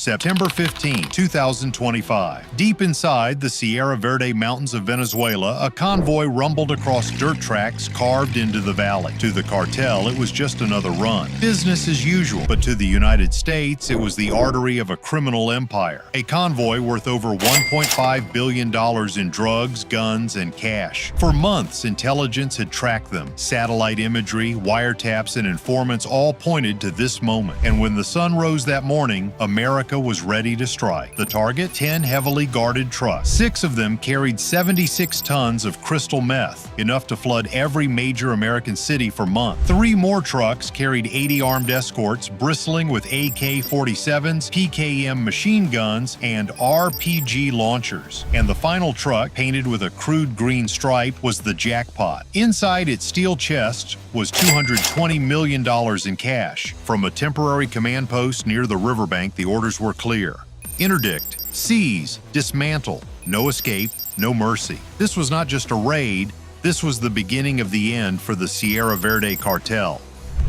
September 15, 2025. Deep inside the Sierra Verde mountains of Venezuela, a convoy rumbled across dirt tracks carved into the valley. To the cartel, it was just another run. Business as usual, but to the United States, it was the artery of a criminal empire. A convoy worth over $1.5 billion in drugs, guns, and cash. For months, intelligence had tracked them. Satellite imagery, wiretaps, and informants all pointed to this moment. And when the sun rose that morning, America was ready to strike. The target? 10 heavily guarded trucks. 6 of them carried 76 tons of crystal meth, enough to flood every major American city for months. 3 more trucks carried 80 armed escorts bristling with AK-47s, PKM machine guns, and RPG launchers. And the final truck, painted with a crude green stripe, was the jackpot. Inside its steel chest was $220 million in cash. From a temporary command post near the riverbank, the orders were clear. Interdict, seize, dismantle, no escape, no mercy. This was not just a raid, this was the beginning of the end for the Sierra Verde cartel.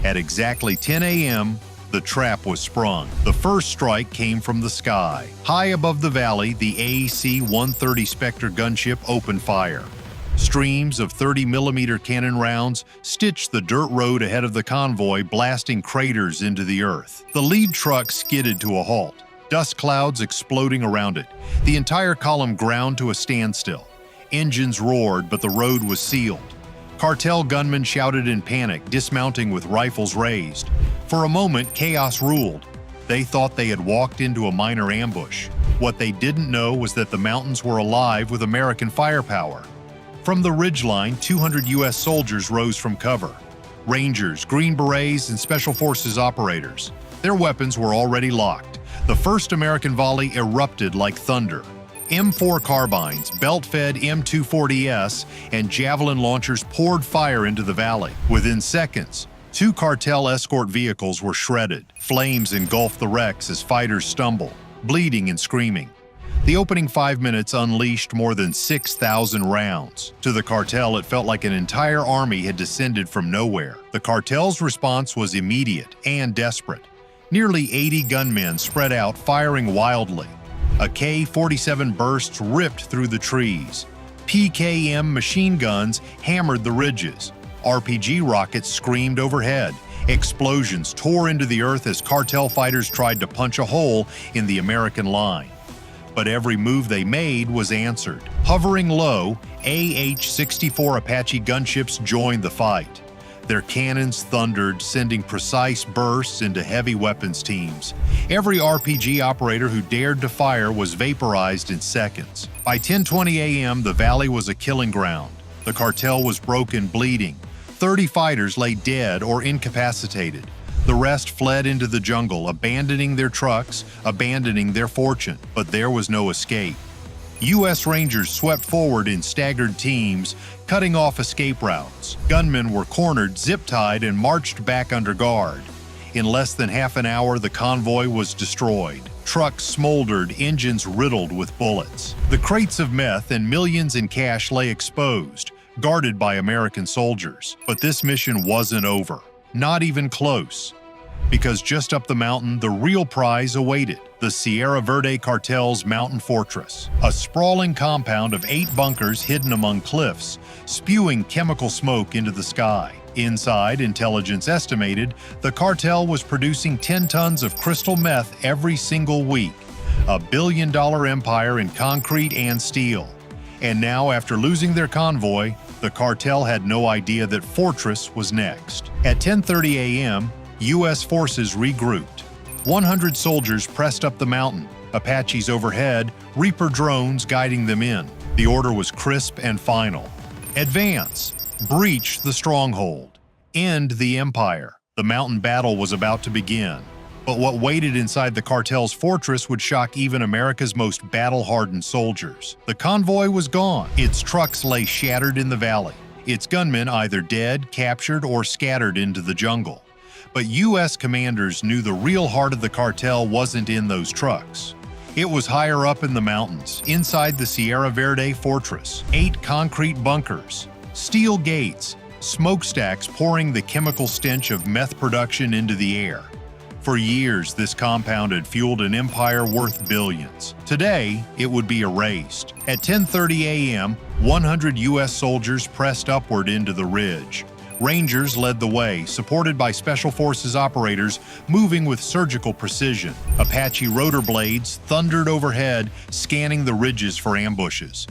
At exactly 10 a.m., the trap was sprung. The first strike came from the sky. High above the valley, the AEC-130 Spectre gunship opened fire. Streams of 30mm cannon rounds stitched the dirt road ahead of the convoy, blasting craters into the earth. The lead truck skidded to a halt, dust clouds exploding around it. The entire column ground to a standstill. Engines roared, but the road was sealed. Cartel gunmen shouted in panic, dismounting with rifles raised. For a moment, chaos ruled. They thought they had walked into a minor ambush. What they didn't know was that the mountains were alive with American firepower. From the ridgeline, 200 U.S. soldiers rose from cover. Rangers, Green Berets, and Special Forces operators. Their weapons were already locked. The first American volley erupted like thunder. M4 carbines, belt-fed M240S, and javelin launchers poured fire into the valley. Within seconds, 2 cartel escort vehicles were shredded. Flames engulfed the wrecks as fighters stumbled, bleeding and screaming. The opening 5 minutes unleashed more than 6,000 rounds. To the cartel, it felt like an entire army had descended from nowhere. The cartel's response was immediate and desperate. Nearly 80 gunmen spread out, firing wildly. AK-47 bursts ripped through the trees. PKM machine guns hammered the ridges. RPG rockets screamed overhead. Explosions tore into the earth as cartel fighters tried to punch a hole in the American line. But every move they made was answered. Hovering low, AH-64 Apache gunships joined the fight. Their cannons thundered, sending precise bursts into heavy weapons teams. Every RPG operator who dared to fire was vaporized in seconds. By 10:20 a.m., the valley was a killing ground. The cartel was broken, bleeding. 30 fighters lay dead or incapacitated. The rest fled into the jungle, abandoning their trucks, abandoning their fortune. But there was no escape. U.S. Rangers swept forward in staggered teams, cutting off escape routes. Gunmen were cornered, zip-tied, and marched back under guard. In less than half an hour, the convoy was destroyed. Trucks smoldered, engines riddled with bullets. The crates of meth and millions in cash lay exposed, guarded by American soldiers. But this mission wasn't over. Not even close. Because just up the mountain, the real prize awaited. The Sierra Verde cartel's mountain fortress. A sprawling compound of 8 bunkers hidden among cliffs, spewing chemical smoke into the sky. Inside, intelligence estimated, the cartel was producing 10 tons of crystal meth every single week. A billion-dollar empire in concrete and steel. And now, after losing their convoy, the cartel had no idea that Fortress was next. At 10:30 a.m., U.S. forces regrouped. 100 soldiers pressed up the mountain, Apaches overhead, Reaper drones guiding them in. The order was crisp and final. Advance, breach the stronghold, end the empire. The mountain battle was about to begin. But what waited inside the cartel's fortress would shock even America's most battle-hardened soldiers. The convoy was gone. Its trucks lay shattered in the valley. Its gunmen either dead, captured, or scattered into the jungle. But U.S. commanders knew the real heart of the cartel wasn't in those trucks. It was higher up in the mountains, inside the Sierra Verde fortress. 8 concrete bunkers, steel gates, smokestacks pouring the chemical stench of meth production into the air. For years, this compound had fueled an empire worth billions. Today, it would be erased. At 10:30 a.m., 100 U.S. soldiers pressed upward into the ridge. Rangers led the way, supported by Special Forces operators moving with surgical precision. Apache rotor blades thundered overhead, scanning the ridges for ambushes.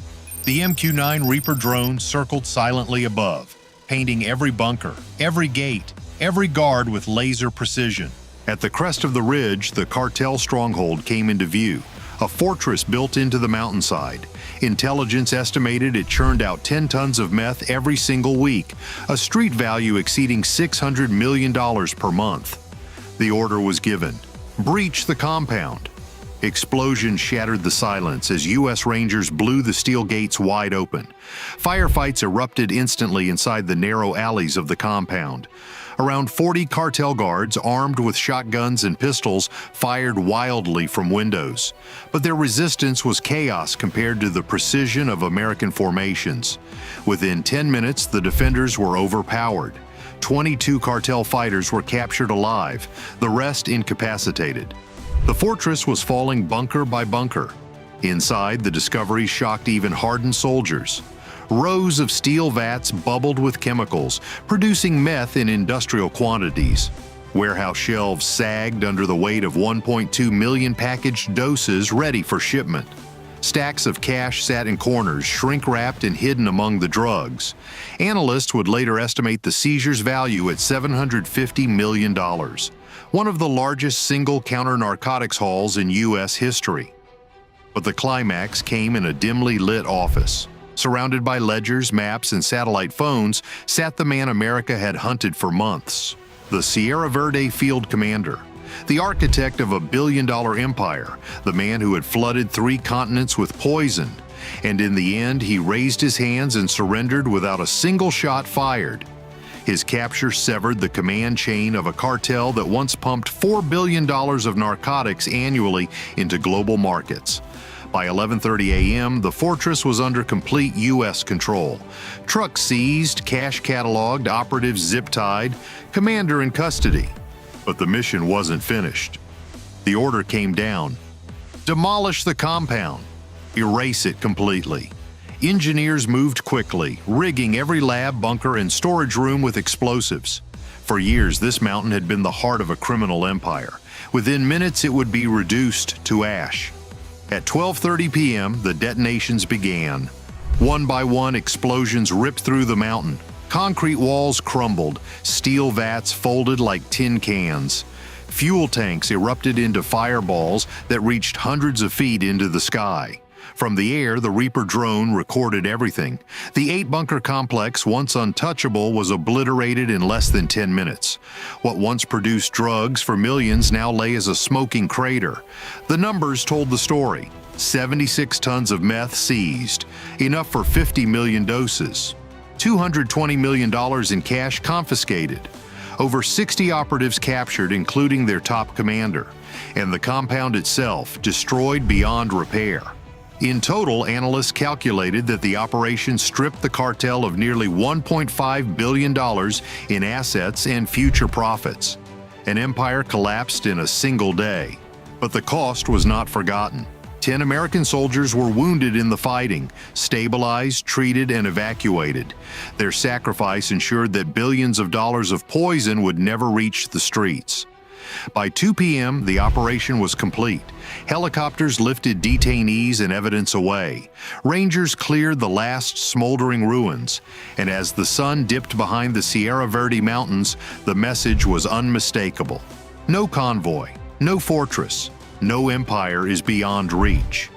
The MQ-9 Reaper drone circled silently above, painting every bunker, every gate, every guard with laser precision. At the crest of the ridge, the cartel stronghold came into view, a fortress built into the mountainside. Intelligence estimated it churned out 10 tons of meth every single week, a street value exceeding $600 million per month. The order was given: breach the compound. Explosions shattered the silence as U.S. Rangers blew the steel gates wide open. Firefights erupted instantly inside the narrow alleys of the compound. Around 40 cartel guards, armed with shotguns and pistols, fired wildly from windows. But their resistance was chaos compared to the precision of American formations. Within 10 minutes, the defenders were overpowered. 22 cartel fighters were captured alive, the rest incapacitated. The fortress was falling bunker by bunker. Inside, the discovery shocked even hardened soldiers. Rows of steel vats bubbled with chemicals, producing meth in industrial quantities. Warehouse shelves sagged under the weight of 1.2 million packaged doses ready for shipment. Stacks of cash sat in corners, shrink-wrapped and hidden among the drugs. Analysts would later estimate the seizure's value at $750 million, one of the largest single counter-narcotics hauls in U.S. history. But the climax came in a dimly lit office. Surrounded by ledgers, maps, and satellite phones, sat the man America had hunted for months, the Sierra Verde field commander, the architect of a billion-dollar empire, the man who had flooded 3 continents with poison. And in the end, he raised his hands and surrendered without a single shot fired. His capture severed the command chain of a cartel that once pumped $4 billion of narcotics annually into global markets. By 11:30 a.m., the fortress was under complete U.S. control. Trucks seized, cash cataloged, operatives zip-tied, commander in custody. But the mission wasn't finished. The order came down: demolish the compound, erase it completely. Engineers moved quickly, rigging every lab, bunker, and storage room with explosives. For years, this mountain had been the heart of a criminal empire. Within minutes, it would be reduced to ash. At 12:30 p.m., the detonations began. One by one, explosions ripped through the mountain. Concrete walls crumbled, steel vats folded like tin cans. Fuel tanks erupted into fireballs that reached hundreds of feet into the sky. From the air, the Reaper drone recorded everything. The 8-bunker complex, once untouchable, was obliterated in less than 10 minutes. What once produced drugs for millions now lay as a smoking crater. The numbers told the story: 76 tons of meth seized, enough for 50 million doses. $220 million in cash confiscated. Over 60 operatives captured, including their top commander. And the compound itself destroyed beyond repair. In total, analysts calculated that the operation stripped the cartel of nearly $1.5 billion in assets and future profits. An empire collapsed in a single day. But the cost was not forgotten. 10 American soldiers were wounded in the fighting, stabilized, treated, and evacuated. Their sacrifice ensured that billions of dollars of poison would never reach the streets. By 2 p.m., the operation was complete. Helicopters lifted detainees and evidence away. Rangers cleared the last smoldering ruins. And as the sun dipped behind the Sierra Verde mountains, the message was unmistakable: no convoy, no fortress, no empire is beyond reach.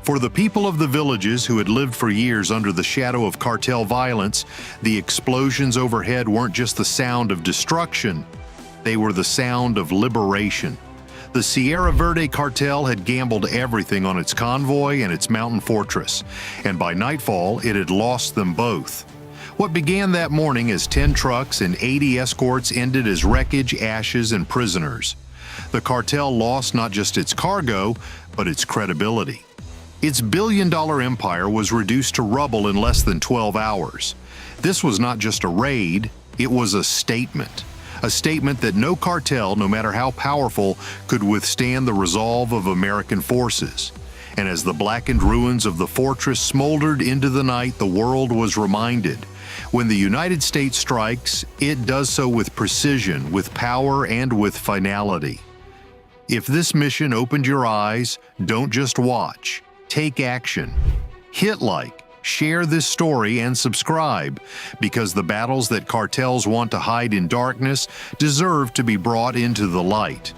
For the people of the villages who had lived for years under the shadow of cartel violence, the explosions overhead weren't just the sound of destruction. They were the sound of liberation. The Sierra Verde cartel had gambled everything on its convoy and its mountain fortress, and by nightfall it had lost them both. What began that morning as 10 trucks and 80 escorts ended as wreckage, ashes, and prisoners. The cartel lost not just its cargo, but its credibility. Its billion-dollar empire was reduced to rubble in less than 12 hours. This was not just a raid, it was a statement. a statement that no cartel, no matter how powerful, could withstand the resolve of American forces. And as the blackened ruins of the fortress smoldered into the night, the world was reminded, when the United States strikes, it does so with precision, with power, and with finality. If this mission opened your eyes, don't just watch. Take action. Hit like, share this story, and subscribe, because the battles that cartels want to hide in darkness deserve to be brought into the light.